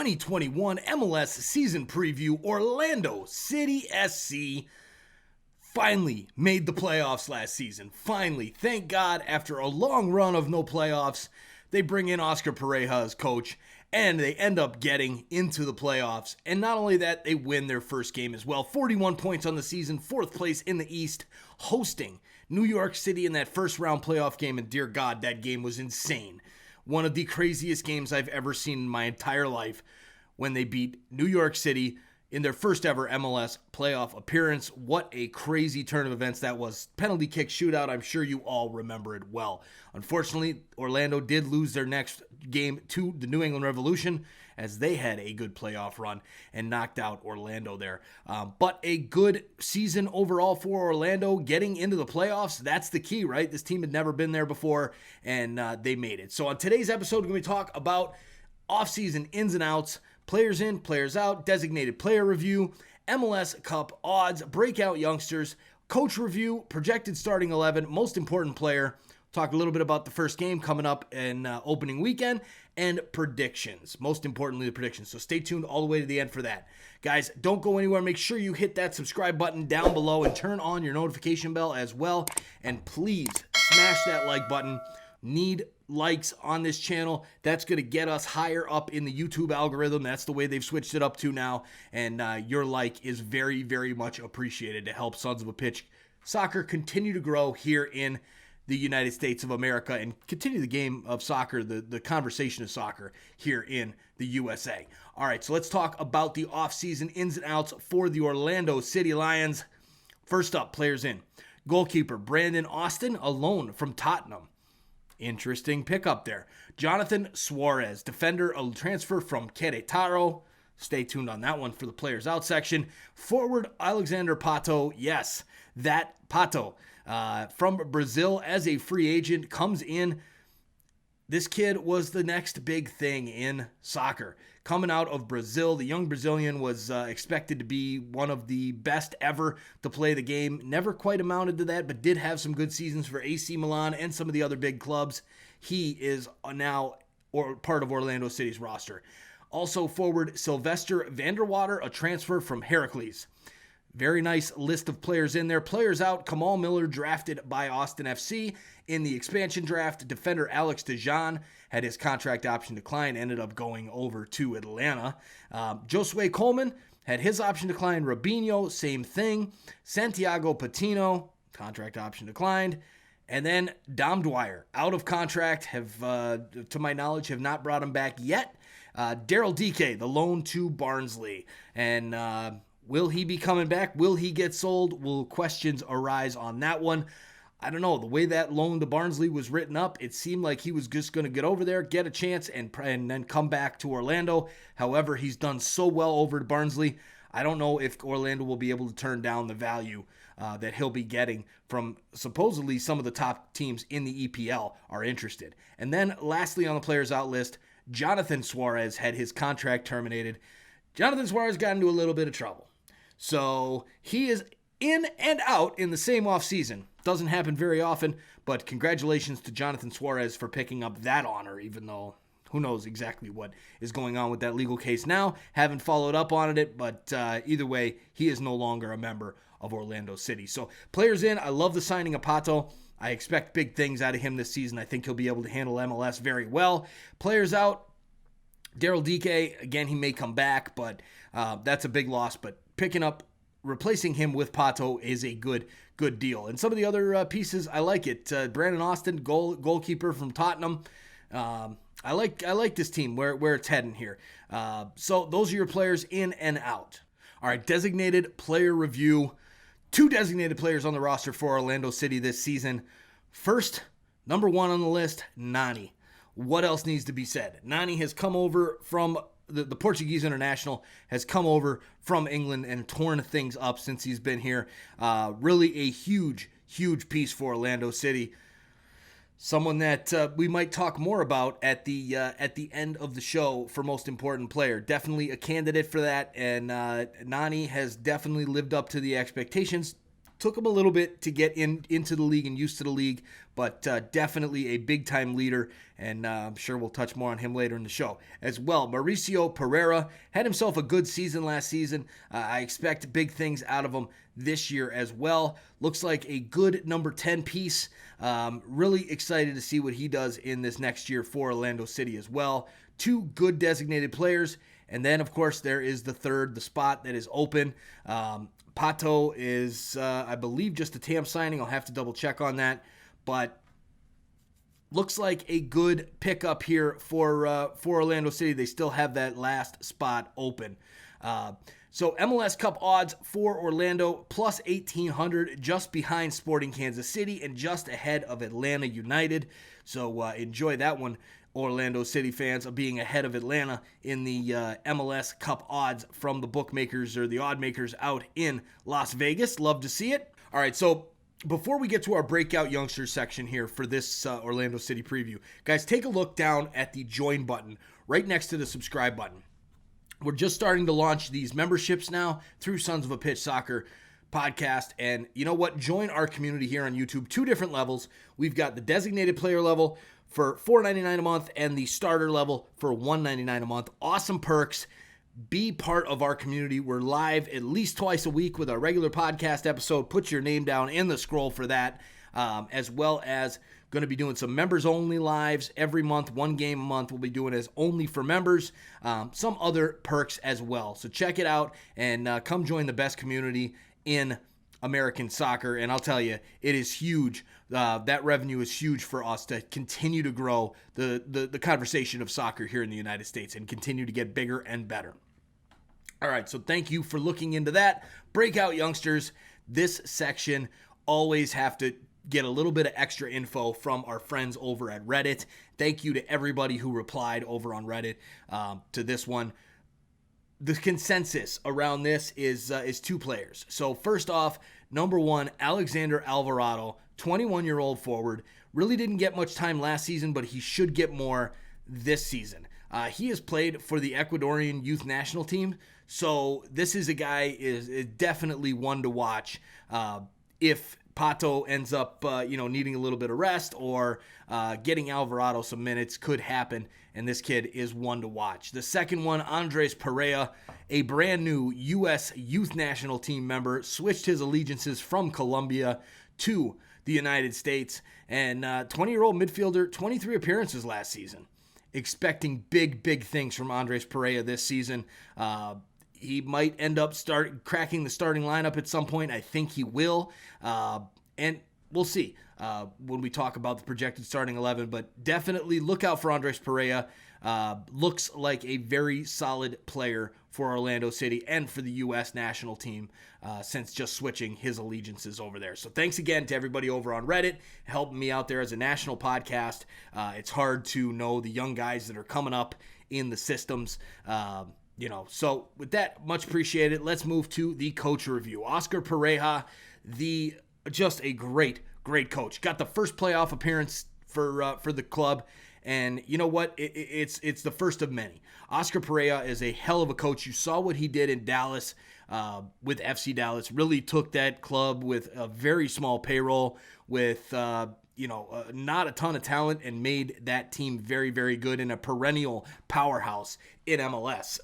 2021 MLS Season Preview, Orlando City SC finally made the playoffs last season. Finally, thank God, after a long run of no playoffs, they bring in Oscar Pareja as coach, and they end up getting into the playoffs. And not only that, they win their first game as well. 41 points on the season, 4th place in the East, hosting New York City in that first round playoff game. And dear God, that game was insane. One of the craziest games I've ever seen in my entire life when they beat New York City in their first ever MLS playoff appearance. What a crazy turn of events that was. Penalty kick shootout, I'm sure you all remember it well. Unfortunately, Orlando did lose their next game to the New England Revolution as they had a good playoff run and knocked out Orlando there. But a good season overall for Orlando. Getting into the playoffs, that's the key, right? This team had never been there before, and they made it. So on today's episode, we're going to talk about offseason ins and outs, players in, players out, designated player review, MLS Cup odds, breakout youngsters, coach review, projected starting 11, most important player. Talk a little bit about the first game coming up in opening weekend, and predictions. Most importantly, the predictions. So stay tuned all the way to the end for that. Guys, don't go anywhere. Make sure you hit that subscribe button down below and turn on your notification bell as well. And please smash that like button. Need likes on this channel. That's going to get us higher up in the YouTube algorithm. That's the way they've switched it up to now. And your like is very, very much appreciated to help Sons of a Pitch Soccer continue to grow here in the United States of America and continue the game of soccer, the conversation of soccer here in the USA. All right, so let's talk about the offseason ins and outs for the Orlando City Lions. First up, players in. Goalkeeper Brandon Austin, a loan from Tottenham. Interesting pickup there. Jonathan Suarez, defender, a transfer from Querétaro. Stay tuned on that one for the players out section. Forward Alexander Pato, yes, that Pato from Brazil as a free agent comes in. This kid was the next big thing in soccer. Coming out of Brazil, the young Brazilian was expected to be one of the best ever to play the game. Never quite amounted to that, but did have some good seasons for AC Milan and some of the other big clubs. He is now part of Orlando City's roster. Also forward, Sylvester Vanderwater, a transfer from Heracles. Very nice list of players in there. Players out, Kamal Miller, drafted by Austin FC in the expansion draft. Defender Alex DeJean had his contract option decline, ended up going over to Atlanta. Josue Coleman had his option decline. Robinho, same thing. Santiago Patino, contract option declined. And then Dom Dwyer, out of contract, to my knowledge, have not brought him back yet. Daryl Dike, the loan to Barnsley. And will he be coming back? Will he get sold? Will questions arise on that one? I don't know. The way that loan to Barnsley was written up, it seemed like he was just going to get over there, get a chance, and then come back to Orlando. However, he's done so well over to Barnsley. I don't know if Orlando will be able to turn down the value that he'll be getting from supposedly some of the top teams in the EPL are interested. And then lastly on the players out list, Jonathan Suarez had his contract terminated. Jonathan Suarez got into a little bit of trouble. So he is in and out in the same offseason. Doesn't happen very often, but congratulations to Jonathan Suarez for picking up that honor, even though who knows exactly what is going on with that legal case now. Haven't followed up on it, but either way, he is no longer a member of Orlando City. So players in, I love the signing of Pato. I expect big things out of him this season. I think he'll be able to handle MLS very well. Players out, Daryl Dike, again, he may come back, but that's a big loss. But replacing him with Pato is a good deal. And some of the other pieces, I like it. Brandon Austin, goalkeeper from Tottenham. I like this team, where it's heading here. So those are your players in and out. All right, designated player review. 2 designated players on the roster for Orlando City this season. First, number 1 on the list, Nani. What else needs to be said? Nani has come over from the Portuguese international, has come over from England and torn things up since he's been here. Really a huge piece for Orlando City. Someone that we might talk more about at the end of the show for most important player. Definitely a candidate for that, and Nani has definitely lived up to the expectations Took him a little bit to get into the league and used to the league, but definitely a big-time leader, and I'm sure we'll touch more on him later in the show. As well, Mauricio Pereira had himself a good season last season. I expect big things out of him this year as well. Looks like a good number 10 piece. Really excited to see what he does in this next year for Orlando City as well. 2 good designated players. And then, of course, there is the spot that is open. Pato is, I believe, just a TAM signing. I'll have to double check on that. But looks like a good pickup here for Orlando City. They still have that last spot open. So MLS Cup odds for Orlando, plus 1,800, just behind Sporting Kansas City and just ahead of Atlanta United. So enjoy that one, Orlando City fans, of being ahead of Atlanta in the MLS Cup odds from the bookmakers or the odd makers out in Las Vegas. Love to see it. All right, so before we get to our Breakout Youngsters section here for this Orlando City preview, guys, take a look down at the join button right next to the subscribe button. We're just starting to launch these memberships now through Sons of a Pitch Soccer podcast. And you know what? Join our community here on YouTube. 2 different levels. We've got the designated player level for $4.99 a month and the starter level for $1.99 a month. Awesome perks. Be part of our community. We're live at least twice a week with our regular podcast episode. Put your name down in the scroll for that, as well as going to be doing some members-only lives every month. 1 game a month we'll be doing as only for members. Some other perks as well. So check it out and come join the best community in American soccer. And I'll tell you, it is huge. That revenue is huge for us to continue to grow the conversation of soccer here in the United States and continue to get bigger and better. All right, so thank you for looking into that. Breakout Youngsters, this section, always have to get a little bit of extra info from our friends over at Reddit. Thank you to everybody who replied over on Reddit to this one. The consensus around this is 2 players. So first off, number 1, Alexander Alvarado, 21-year-old forward. Really didn't get much time last season, but he should get more this season. He has played for the Ecuadorian youth national team, so this is a guy is definitely one to watch if Pato ends up, needing a little bit of rest, or getting Alvarado some minutes could happen, and this kid is one to watch. The second one, Andres Perea, a brand new U.S. Youth National Team member, switched his allegiances from Colombia to the United States, and 20-year-old midfielder, 23 appearances last season. Expecting big things from Andres Perea this season. He might end up cracking the starting lineup at some point. I think he will. And we'll see when we talk about the projected starting 11. But definitely look out for Andres Perea. Looks like a very solid player for Orlando City and for the U.S. national team since just switching his allegiances over there. So thanks again to everybody over on Reddit helping me out there as a national podcast. It's hard to know the young guys that are coming up in the systems. So with that, much appreciated. Let's move to the coach review. Oscar Pareja, just a great coach. Got the first playoff appearance for the club, and you know what? It's the first of many. Oscar Pareja is a hell of a coach. You saw what he did in Dallas with FC Dallas. Really took that club with a very small payroll, with not a ton of talent, and made that team very good and a perennial powerhouse in MLS.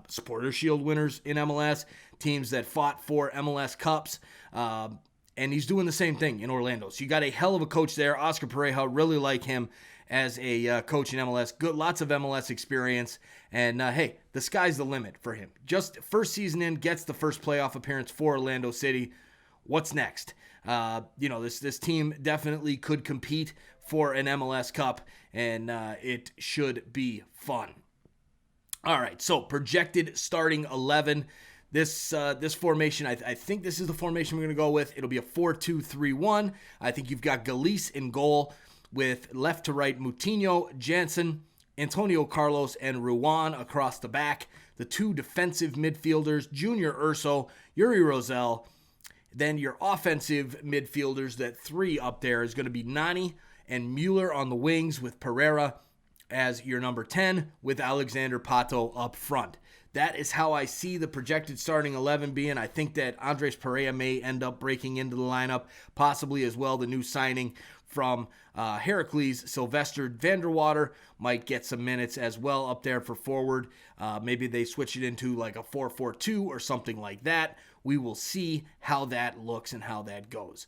Supporter Shield winners in MLS, teams that fought for MLS Cups, and he's doing the same thing in Orlando. So you got a hell of a coach there. Oscar Pareja, really like him as a coach in MLS. Good, lots of MLS experience, and hey, the sky's the limit for him. Just first season in, gets the first playoff appearance for Orlando City. What's next? This team definitely could compete for an MLS Cup, and it should be fun. All right, so projected starting 11. This formation, I think this is the formation we're going to go with. It'll be a 4-2-3-1. I think you've got Galice in goal with left to right Moutinho, Jansen, Antonio Carlos, and Ruan across the back. The 2 defensive midfielders, Junior Urso, Yuri Rosell. Then your offensive midfielders, that 3 up there, is going to be Nani and Mueller on the wings, with Pereira as your number 10, with Alexander Pato up front. that is how I see the projected starting 11 being. I think that Andres Perea may end up breaking into the lineup, possibly as well the new signing from Heracles, Sylvester Vanderwater, might get some minutes as well up there for forward. Maybe they switch it into like a 4-4-2 or something like that. We will see how that looks and how that goes.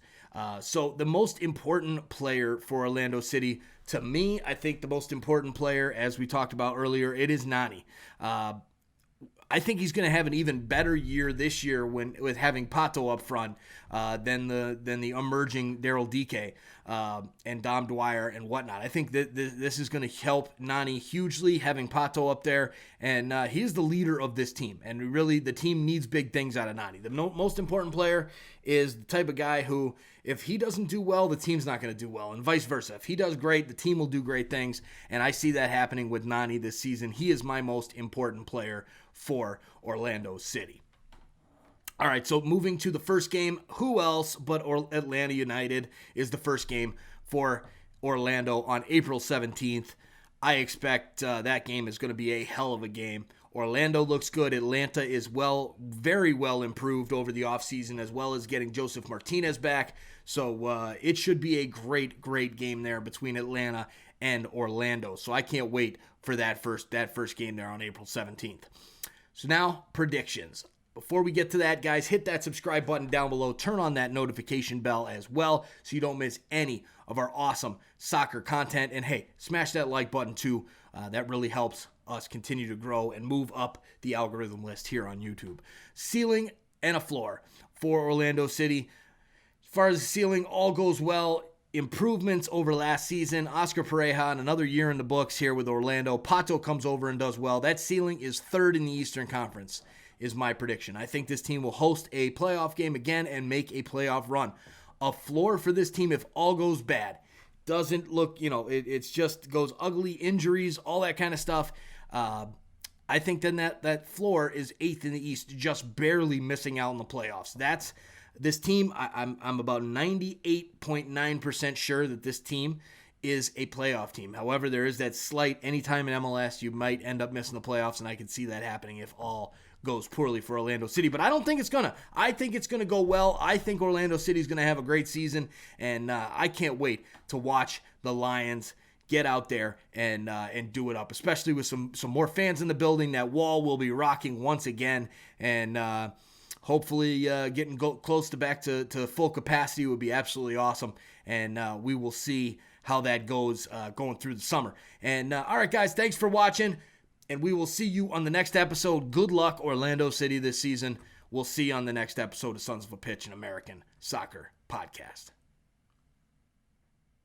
So the most important player for Orlando City, to me, I think the most important player, as we talked about earlier, it is Nani. I think he's going to have an even better year this year with having Pato up front than the emerging Daryl Dike and Dom Dwyer and whatnot. I think that this is going to help Nani hugely, having Pato up there, and he's the leader of this team. And really, the team needs big things out of Nani. The most important player is the type of guy who, if he doesn't do well, the team's not going to do well, and vice versa. If he does great, the team will do great things, and I see that happening with Nani this season. He is my most important player for Orlando City. All right, so moving to the first game, who else but Atlanta United is the first game for Orlando on April 17th. I expect that game is going to be a hell of a game. Orlando looks good. Atlanta is very well improved over the offseason, as well as getting Joseph Martinez back. So it should be a great, great game there between Atlanta and Orlando. So I can't wait for that first game there on April 17th. So now, predictions. Before we get to that, guys, hit that subscribe button down below. Turn on that notification bell as well so you don't miss any of our awesome soccer content. And hey, smash that like button too. That really helps us continue to grow and move up the algorithm list here on YouTube. Ceiling and a floor for Orlando City. As far as the ceiling, all goes well. Improvements over last season. Oscar Pareja, another year in the books here with Orlando. Pato comes over and does well. That ceiling is third in the Eastern Conference, is my prediction. I think this team will host a playoff game again and make a playoff run. A floor for this team, if all goes bad, doesn't look, it's just goes ugly, injuries, all that kind of stuff. I think then that floor is 8th in the East, just barely missing out in the playoffs. That's this team. I'm about 98.9% sure that this team is a playoff team. However, there is that slight, anytime in MLS, you might end up missing the playoffs, and I can see that happening if all goes poorly for Orlando City. But I don't think it's gonna. I think it's gonna go well. I think Orlando City is gonna have a great season, and I can't wait to watch the Lions get out there and do it up, especially with some more fans in the building. That wall will be rocking once again, and hopefully getting close to back to full capacity would be absolutely awesome. And we will see how that goes going through the summer. And all right, guys, thanks for watching, and we will see you on the next episode. Good luck, Orlando City, this season. We'll see you on the next episode of Sons of a Pitch, an American Soccer Podcast.